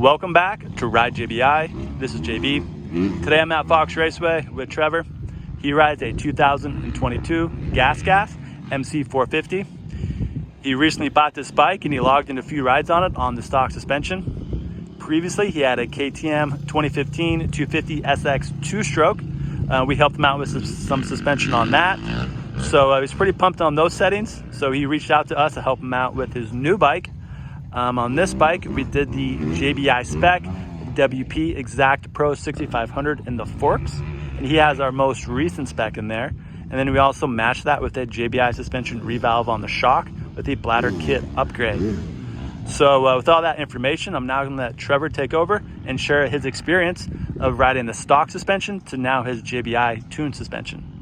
Welcome back to Ride JBI. This is JB. Today I'm at Fox Raceway with Trevor. He rides a 2022 GasGas MC450. He recently bought this bike and he logged in a few rides on it on the stock suspension. Previously he had a KTM 2015 250 SX two-stroke. We helped him out with some suspension on that. So he was pretty pumped on those settings. So he reached out to us to help him out with his new bike. On this bike, we did the JBI Spec WP XACT Pro 6500 in the forks. And he has our most recent spec in there. And then we also matched that with a JBI suspension revalve on the shock with a bladder kit upgrade. So with all that information, I'm now going to let Trevor take over and share his experience of riding the stock suspension to now his JBI tuned suspension.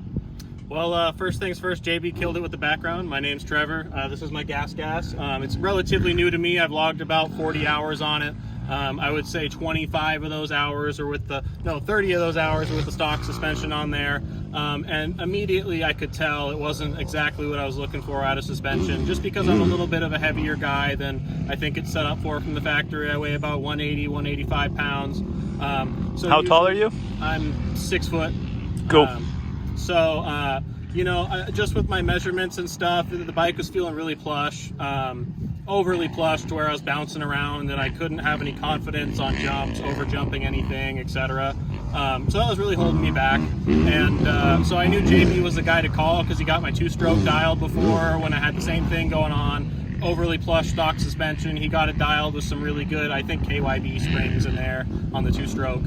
Well, first things first, JB killed it with the background. My name's Trevor. This is my GasGas. It's relatively new to me. I've logged about 40 hours on it. I would say 25 of those hours are with the, 30 of those hours are with the stock suspension on there. And immediately I could tell it wasn't exactly what I was looking for out of suspension, just because I'm a little bit of a heavier guy than I think it's set up for from the factory. I weigh about 180, 185 pounds. So how tall are you? I'm 6 foot. Cool. Just with my measurements and stuff, the bike was feeling really plush, overly plush to where I was bouncing around and I couldn't have any confidence on jumps, over jumping anything, etc. So that was really holding me back. And so I knew JB was the guy to call because he got my two-stroke dialed before when I had the same thing going on. Overly plush stock suspension. He got it dialed with some really good, I think, KYB springs in there on the two-stroke.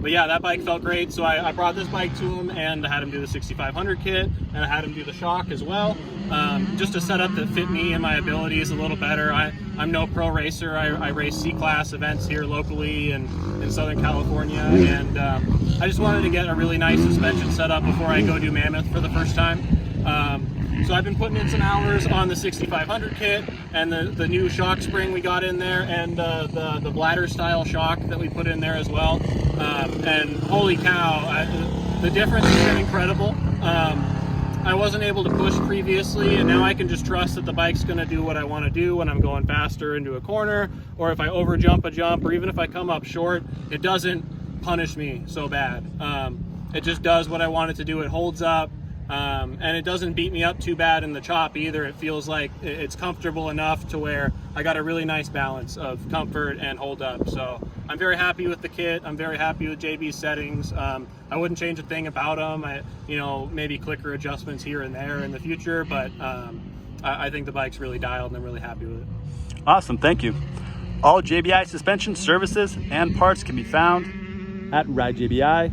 But yeah, that bike felt great, so I brought this bike to him and I had him do the 6500 kit and I had him do the shock as well, just a setup that fit me and my abilities a little better. I'm no pro racer. I race C-class events here locally in Southern California, and I just wanted to get a really nice suspension setup before I go do Mammoth for the first time. So I've been putting in some hours on the 6500 kit and the new shock spring we got in there, and the bladder style shock that we put in there as well. And holy cow, the difference has been incredible. I wasn't able to push previously, and now I can just trust that the bike's going to do what I want to do when I'm going faster into a corner, or if I over jump a jump, or even if I come up short, it doesn't punish me so bad. It just does what I want it to do. It holds up. And it doesn't beat me up too bad in the chop either. It feels like it's comfortable enough to where I got a really nice balance of comfort and hold up. So I'm very happy with the kit. I'm very happy with JB's settings. I wouldn't change a thing about them. Maybe clicker adjustments here and there in the future, but I think the bike's really dialed and I'm really happy with it. Awesome, thank you. All JBI suspension services and parts can be found at ridejbi.com.